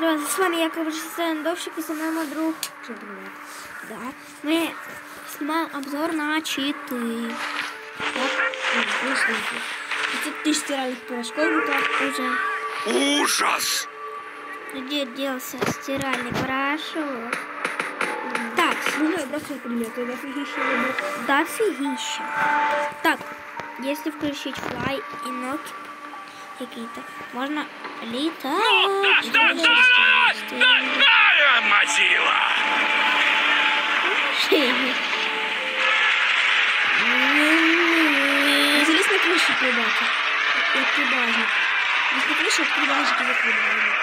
друзі, з вами я, Коврожистый Довщик, и со мной мой друг. Да. Мы снимаем обзор на читы. Вот, 50 тысяч стиральных порошков уже. Ужас! Где делся стиральный порошок? Так, дофигища. Так, если включить флай и ноги какие-то, можно летать. Дорогая мазила! Залезь на крышу, ребята. Открыважник. Если крыша, открыважник и закрыважник.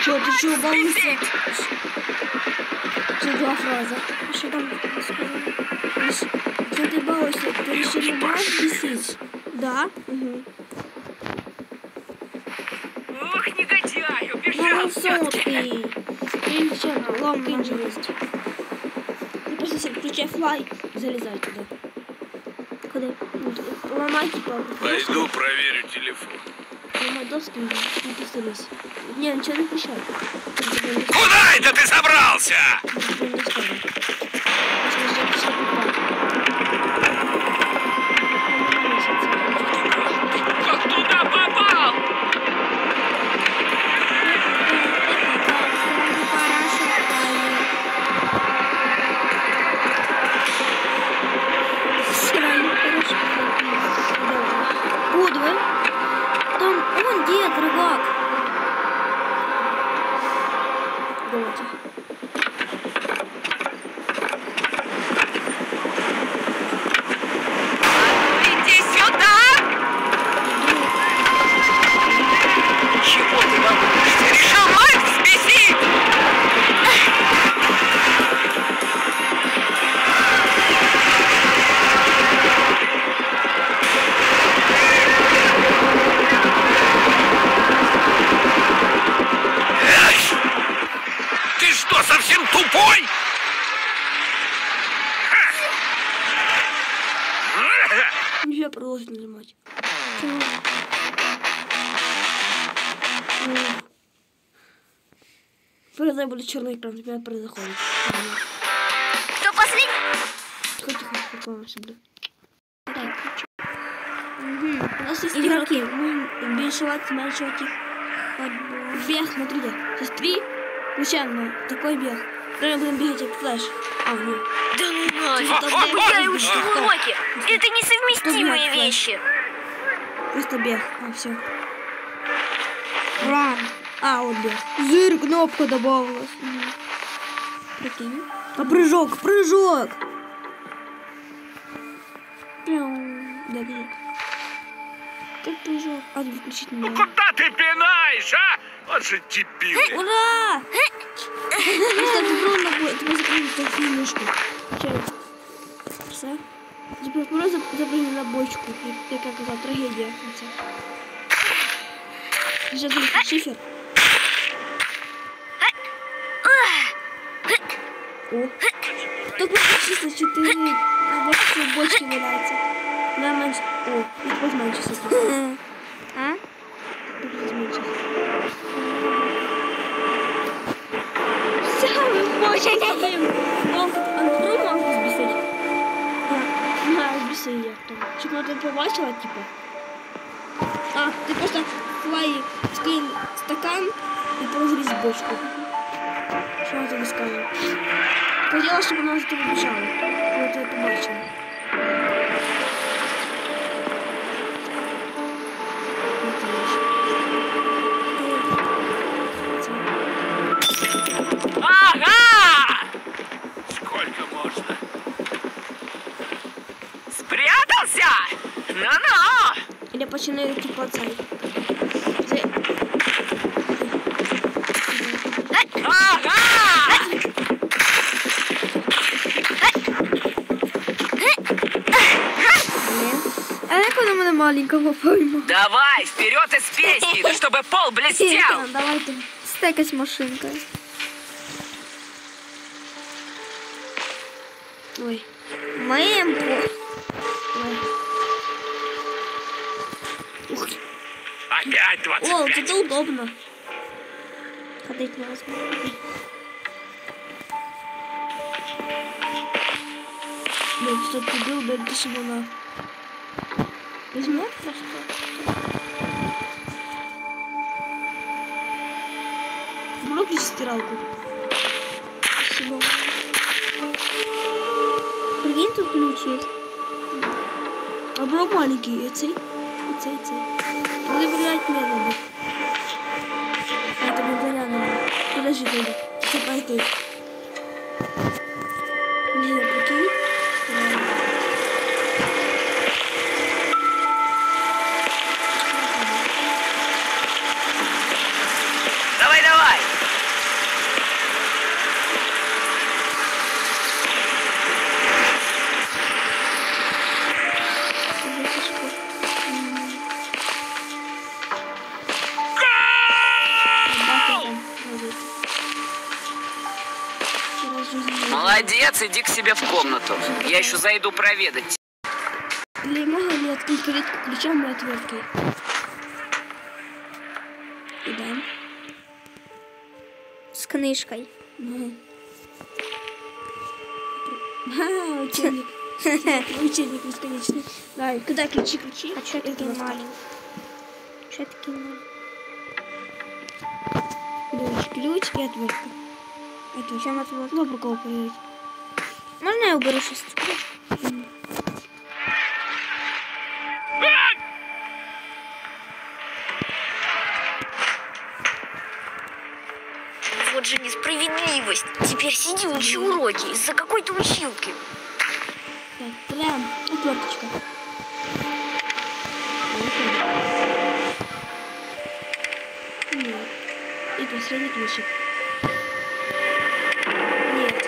Что, ты что, балуешься? Что за фраза? Что там? Что ты балуешься? Ты решил не можешь бесить? Да? Угу. Ух, негодяй, убежал все-таки. Ты что, ломка есть. Ты просто себе включай флай, залезай туда. Куда? Ломай типа. Пойду проверю телефон. Ломай доски, не пустились. Не, ничего не мешает. Куда это ты собрался? Как туда попал? Подваль. Там он дед, рыбак. Давайте. Иди сюда! Чего ты волнуешься? Решил мать взбесить? Ты что, совсем тупой? Нельзя продолжить нажимать. Когда будет черный экран, тебя происходит. Кто последний? Тихо, сюда. У нас есть игроки. Мы бешивать, смачивать их. Бег, смотрите. Сейчас 3. Случайно. Такой бег. Прямо будем бегать как флэш. А, нет. Да ну нафиг. Я учту уроки. Это несовместимые вещи. Просто бег. А, все. Ран. А, вот бег. Зыр, кнопка добавилась. Прикинь. А прыжок, прыжок. Да, бег. Как прыжок? А, включить не Ну надо. куда ты пинаешь, а? Вот же дебил. Ура! Просто трудно будет. Мы закрыли такую мышку. Все. Теперь просто запрыгни на бочку. И как это трагедия. Сейчас будет шифер. О. Только чисто 4. А вот все бочки валяются. На меньше. О, и вот меньше. А? Щоб вона тут побачила, типу. А, ти просто флай скинь стакан і положи з бочку. Що вона тобі скаже? Хотіла, щоб вона за тобі біжала. Вона тебе побачила. Ага! Сколько можно? Спрятался? Ну-ну! Или починаю типу цей. Ага! А як воно мене маленького поймал. Давай, вперед из песни, да чтобы пол блестел. Давай ты стекать машинкой. Ой. Мэмпу. Опять О, 25. вот это удобно. Ходить невозможно. Блин, что ты был, блин, ты шибана. Возьми просто. Выключи стиралку. Спасибо. Прикинь, тут ключи. А бро маленький, и цей. Надо выбирать мне надо. Это не надо. Подожди, надо. Все пойти. Не, прикинь. Давай, давай. Молодец, иди к себе в комнату. Я еще зайду проведать. Или могу ли открыть калитку ключом и отверткой? И да. С книжкой. Учебник. Учебник бесконечный. Давай, куда ключи? А что такие маленькие? Что такие маленькие? Ключ и отвертка. Это Чем отвод? ну, кого проверить. Можно я уберу сейчас? Вот же несправедливость. Теперь сиди, учи уроки из-за какой-то училки. Так, прям отверточка. Нет. И последний ключик. Нет.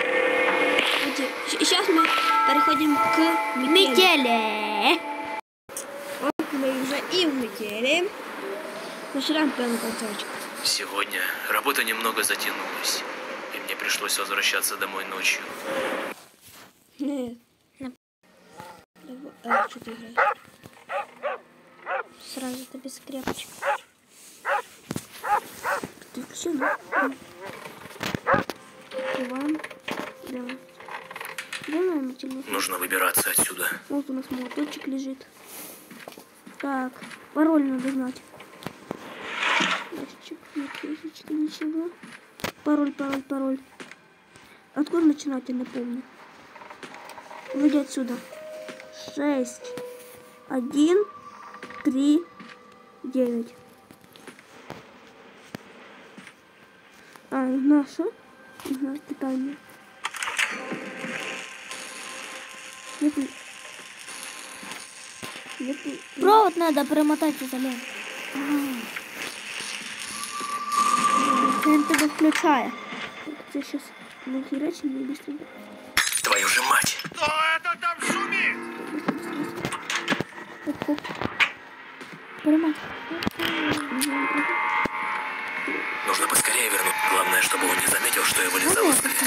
Сейчас мы переходим к метели. Вот мы уже и в метели. Начинаем первый концовочку. Сегодня работа немного затянулась, и мне пришлось возвращаться домой ночью. Нет. Что ты играешь? Сразу ты без скрепочек. Ты включил, да? Открываем. Давай. Делаем телефон. Нужно выбираться отсюда. Вот у нас молоточек лежит. Так, пароль надо знать. Ящичек, нет, ящичка, ничего. Пароль. Откуда начинать, я не помню. Выйди отсюда. 6, 1, 3, 9. А, наша. Ага, питание. Нету. Провод надо промотать изолент. Он тебя включает. Я сейчас нахерачу мне быстренько. Твою же мать! Кто это там шумит? Хоп-хоп. Поймать. Нужно поскорее вернуть. Главное, чтобы он не заметил, что я вылезал из клетки.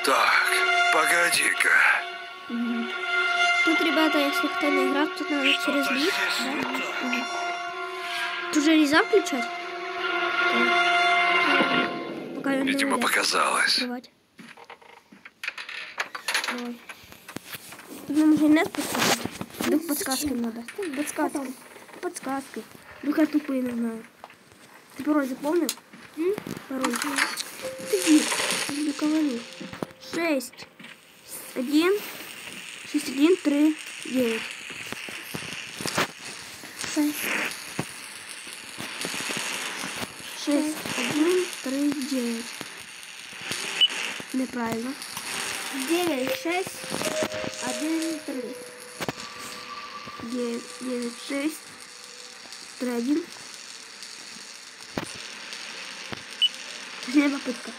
Так, погоди-ка. Тут, ребята, если кто не играл, тут надо через лифт. Да? Тут уже нельзя включать? Пока я не Видимо, уверен. показалось. Открывать. Ой. Тут нам уже нет подсказки. Вдруг подсказки надо. Подсказки. Вдруг я тупые не знаю. Ты пароль запомнил? Пароль. Ты не говори. 6, 1, 6, 1, 3, 9. 6, 1, 3, 9. Неправильно. 9, 6, 1, 3. 9, 6, 3, 1. Последняя попытка.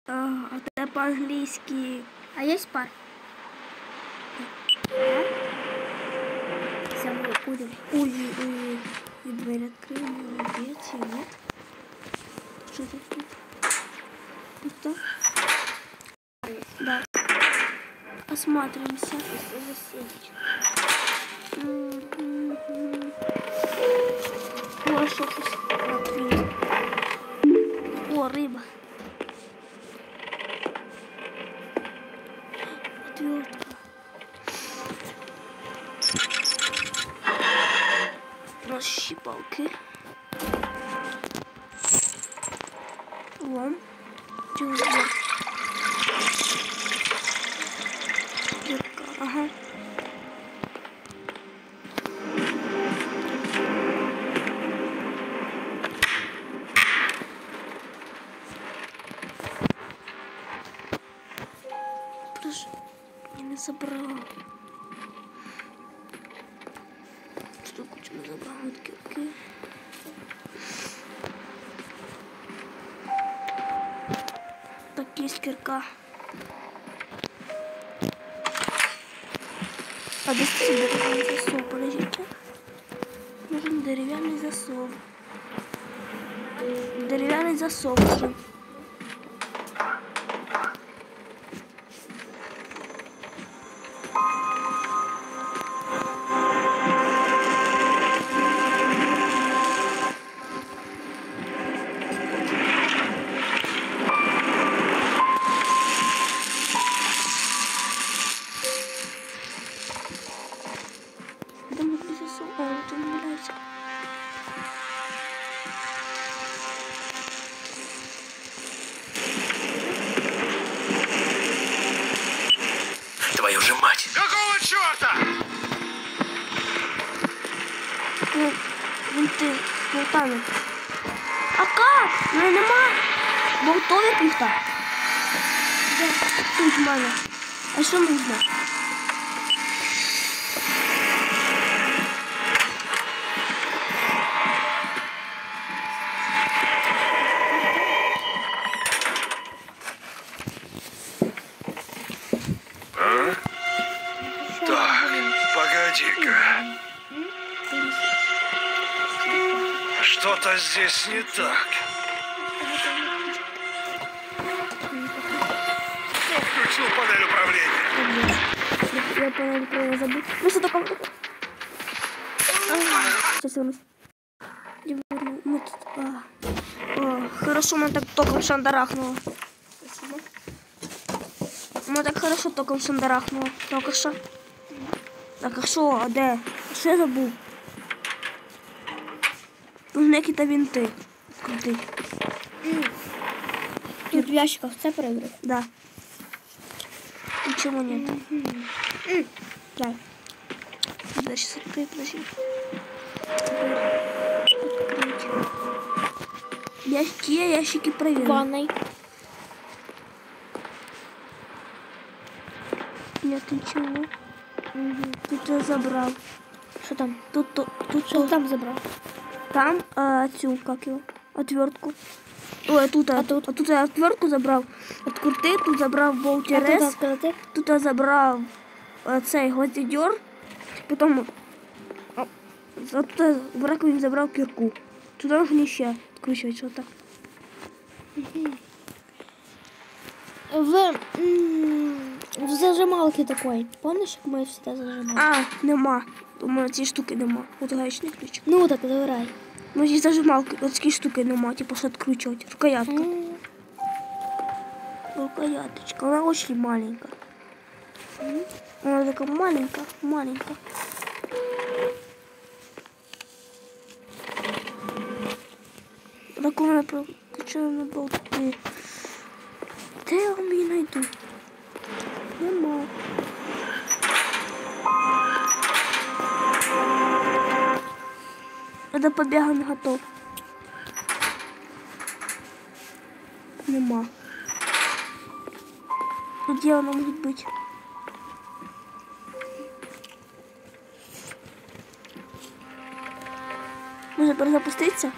А это по-английски. А есть пар? Самый курим. Ой, и дверь открыли, молодец, нет. Что это тут? Пусто? Да. Осматриваемся. О, что тут? О, рыба. Отвертка. У нас щипалки. Лом. Тюзер. Ага. Прошу, я не забрала. Что кучу не забрала? Окей. Так, есть кирка. А без деревянный засов, подождите. Нужен деревянный засов. Деревянный засов нужен. Твою же мать! Какого черта? Винти, болтами. А как? Ну нема. Болтові пульта. Тут в мене. А що нужно? Так, погоди-ка. Что-то здесь не так. Кто включил панель управления? Я панель управления забыл. Ну что такое? Сейчас вернусь. Мы тут... хорошо, мы так током шандарахнуло. Мы так хорошо током шандарахнуло. Только что. Так, а що? А де? Що я забув? Нужны какие-то винты. Открутить. Тут в ящиках це проиграть. Да. Ничего нет. Да. Да, сейчас открыть, подожди. Открыть. Ящики проверим. В ванной. Нет, ничего. Тут я забрал. Что там? Тут Что там забрал? Там цю, как его, отвертку. Ой, тут я отвертку забрав. От курти, тут забрав болт-рез. Тут я забрав цей гвоздодер. Потім тут в раковині забрав кірку. Туди можна ще відкручувати щось. В зажималке такой. Помнишь, как мы всегда зажимали? А, нема. Думаю, цієї штуки нема. От гаечний ключик. Ну так, давай. Ну, здесь зажималки, от цієї штуки нема, типу, що відкручувати. Рукоятка. Рукояточка, она очень маленькая. Она такая маленькая. Так вона прокачала на болти. Де я її знайду? Нема. До побега не готов. Нема. Где она может быть? Може перезапуститися?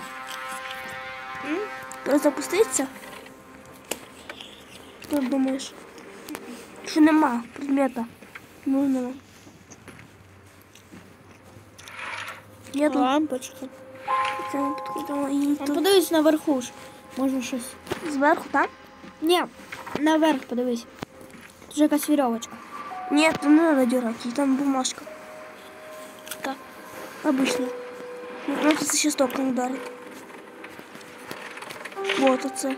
Перезапуститися? Що ти думаєш? Що нема предмета нужного. Я тут Лампочки. це не підходила і А тут подивись наверху ж. Можна щось. зверху, так? Ні, наверх подивись. Тут же якась вірьовочка. Нет, там не надо дергать, и там бумажка. Так. Обычно. Ну, это сейчас током ударит. Вот это.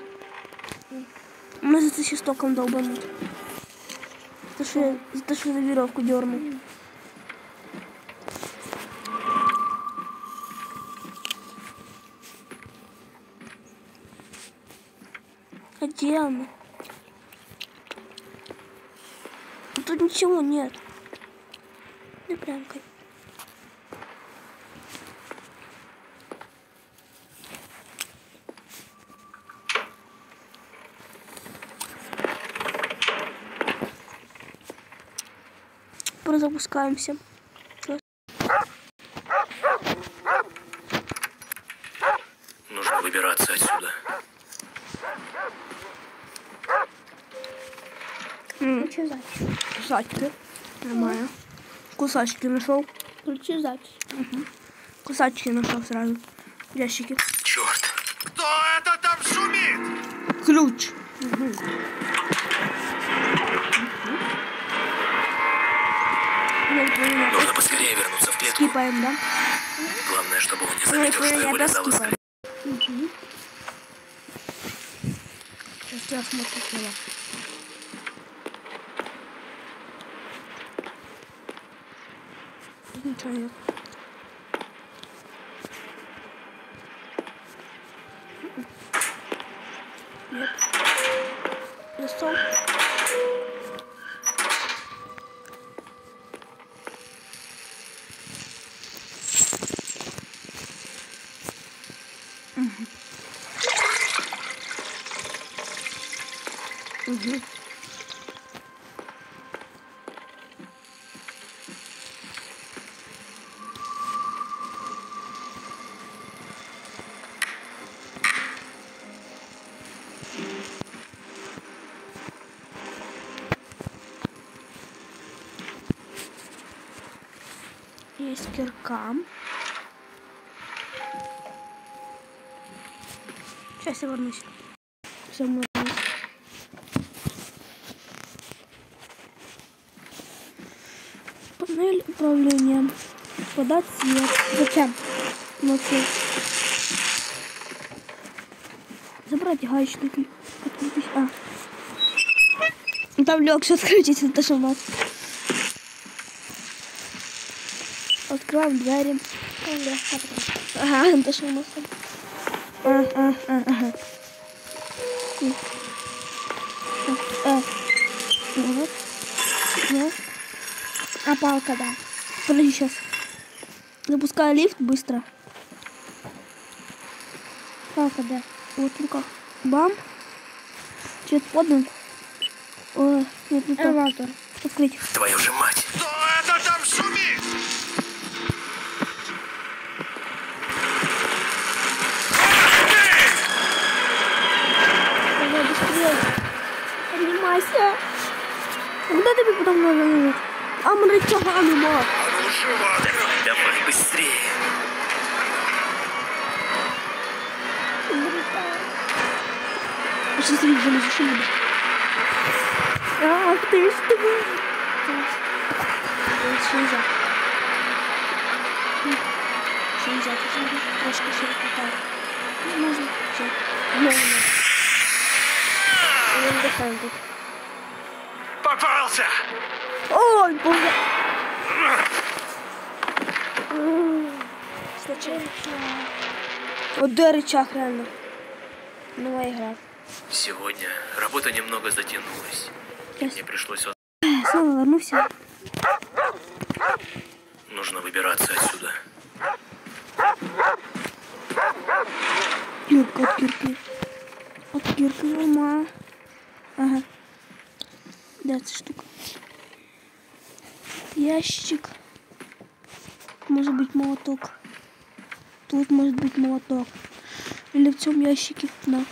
Мы за это сейчас током долбанут. За то, что я за веревку дернул. А где она? Тут ничего нет. Не прямкой. Запускаемся. Нужно выбираться отсюда. Включи запись. Кусачки. Нормально. Кусачки нашел. Включи запись. Кусачки нашел сразу. В ящике. Черт. Кто это там шумит? Ключ. Нужно поскорее вернуться в клетку. Скипаем, да? Главное, чтобы он не заметил, что его лизал из клетки. Сейчас я смотрю сюда. Ничего нет. Нет. Листок. Угу. Есть кирка. Сейчас я вернусь. Все, мы вернулись. Панель управления. Подать свет. Зачем? Ночью. Забрать гаечники. Открутись. А. Там легче открутить, это что у нас. Открываем двери. Ага, это что у нас там? Ага. Вот. Вот. А палка, да. Подожди, сейчас. Запускаю лифт быстро. Палка, да. Вот в руках. Бам. Что-то поднял. О, нет, не то. Открыть. Твою же мать. Кто это там шумит? Давай быстрее. Поднимайся. Куда тебе потом надо нажать? А мы рычага нема. А ну живо! Давай быстрее. Сейчас видишь, мы зашли. Ах ты что? Нельзя. Нельзя, трошки все хватает. Не нужно. Все. Не отдыхаем тут. Попался! Ой, боже. Сначала. Вот да, рычаг реально. Новая игра. Сегодня работа немного затянулась. И мне пришлось... Снова вернулся. Нужно выбираться отсюда. Кирка от кирки. От кирки нема. Ага. Да, эта штука. Ящик. Может быть молоток. тут может быть молоток. Или в цьому ящике. Да.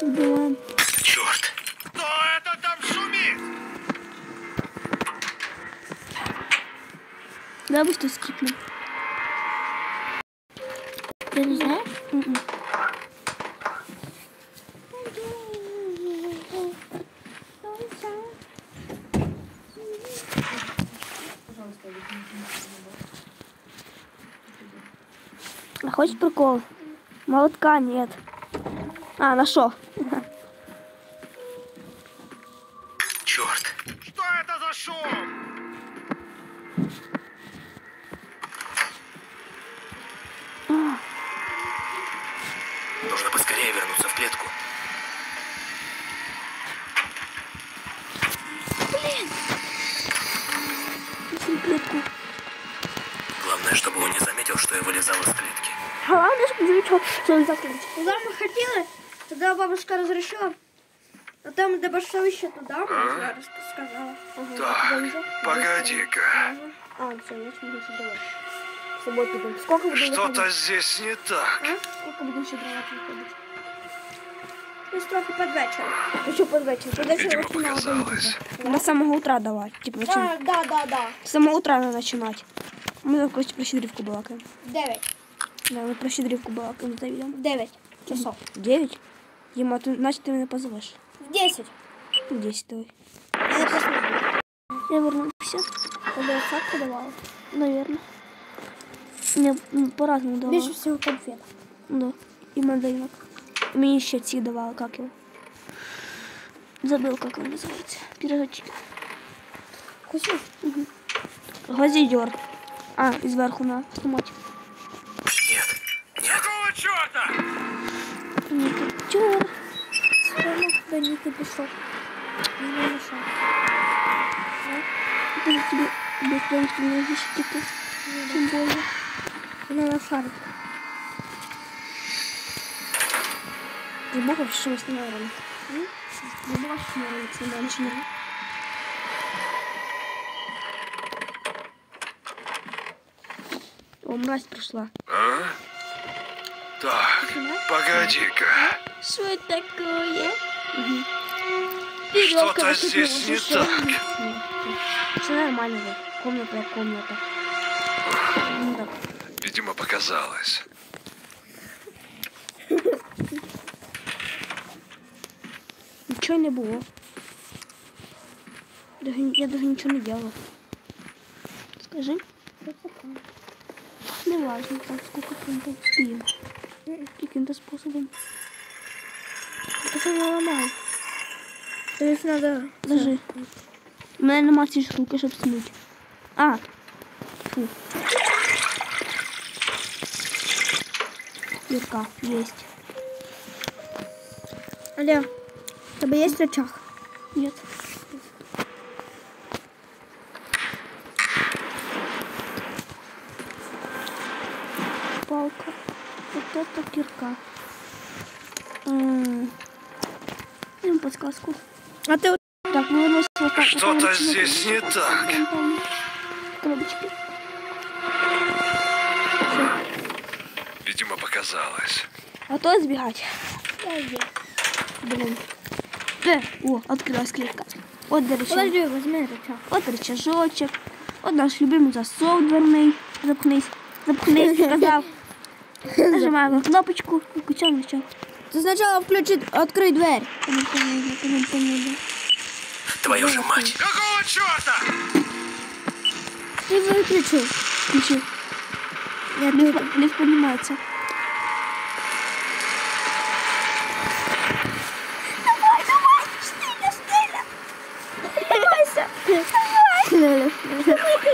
Убиваем. Черт! Кто это там шумит? Давай быстро скипнем. Ты не знаешь? А хочешь прикол? Молотка нет. А, нашел. Черт! Что это за шум? Нужно поскорее вернуться в клетку. Клетку. Главное, чтобы он не заметил, что я вылезал из клетки. Главное, чтобы не замечал, что он закрыть. Куда мы хотели, тогда бабушка разрешила. А там до большого еще туда, я сказала. Так, погоди-ка. А, все, я смогу еще дрова. С собой пойдем. Сколько будем Что-то выходить? здесь не так. Сколько будем еще дрова выходить? Ну, трохи под вечір. Еще под вечер. Под вечер Видимо, очень мало показалось. До самого утра давать. Типа, начинать. Да. С самого утра надо начинать. Мы так просто про щедрівку балакаем. 9. Да, мы про щедрівку балакаем за видео. 9 часов. 9? Дима, значит, ты меня позовешь. В 10. 10 давай. Я не посмотрю. Я вернулся. Когда садку давала. Наверное. Мне по-разному давала. Більше всього конфет. Да. И мандаринок. Мне еще ці давала, как его. Забыл, как он называется. Пирожочек. Хочеш? Глазидер. А, и сверху на сломать. Нет, нет. Какого черта? Чёр. Прямо до них і пішов. Не мішав. Это тебе дополнительные защиты. Тем более. Вона на шарик. Глубоко вшилась на ролик. Глубоко вшилась на ролик. Сюда начинаем. О, мразь пришла. А? Так, погоди-ка. Что это такое? Что-то здесь не так. Все нормально, вот. Комната, комната. Ну так. Видимо, показалось. Ничего не было. Я даже ничего не делала. Скажи. Не важно, так сколько фунтов успеем. Каким-то способом. Это все не ломай. То есть надо... Даже. У меня нема ці штуки, щоб снуть. А. Фу. Дырка есть. Алло, у тебе є рычаг? Нет. Палка. Вот это кирка. Дам подсказку. А ти от... Так, мы выносим вот так. Что-то здесь не так. Коробочки. Видимо, показалось. А то сбегать. Блин. О, открылась клетка. Вот рычаг. Подожди, возьми рычаг. Вот рычажочек. Вот наш любимый засов дверный. Запхнись. Запхнись, сказал. Нажимаем на кнопочку. Включаем рычаг. Ты сначала открой дверь. Твою же мать. Какого черта? Ты выключил. Включи. Нет, Лифт поднимается.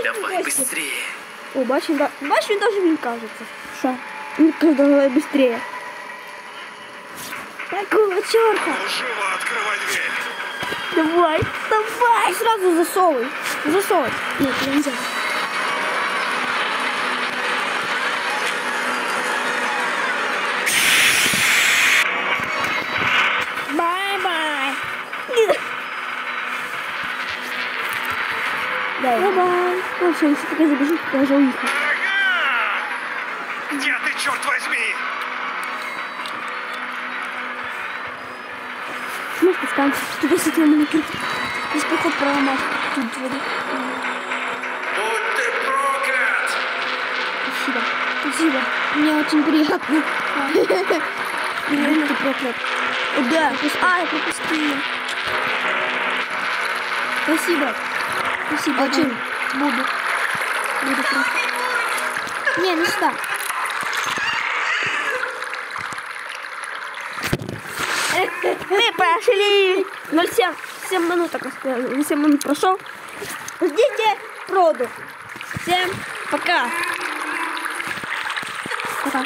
Давай быстрее. О, бачим, даже не кажется. Что? Мне кажется, давай быстрее. Какого черта? Ну, живо открывай дверь. Давай. И сразу засовывай. Засовывай. Нет, нельзя. Бай-бай. Да, бай-бай. Ну все, если пока забежу, я уже уехал. Ага! Где ты, черт возьми? Может, останься. Тут если ты ему накрыть. Здесь проход проломать. Тут двери. Будь ты проклят! Спасибо. Спасибо. Мне очень приятно. Реально ты проклят. Да. Я пропустила. Спасибо. Спасибо. Очень. Буду просто. Не сюда. Мы прошли 7 минут, так сказать. 7 минут прошел. Ждите проду. Всем пока. Пока.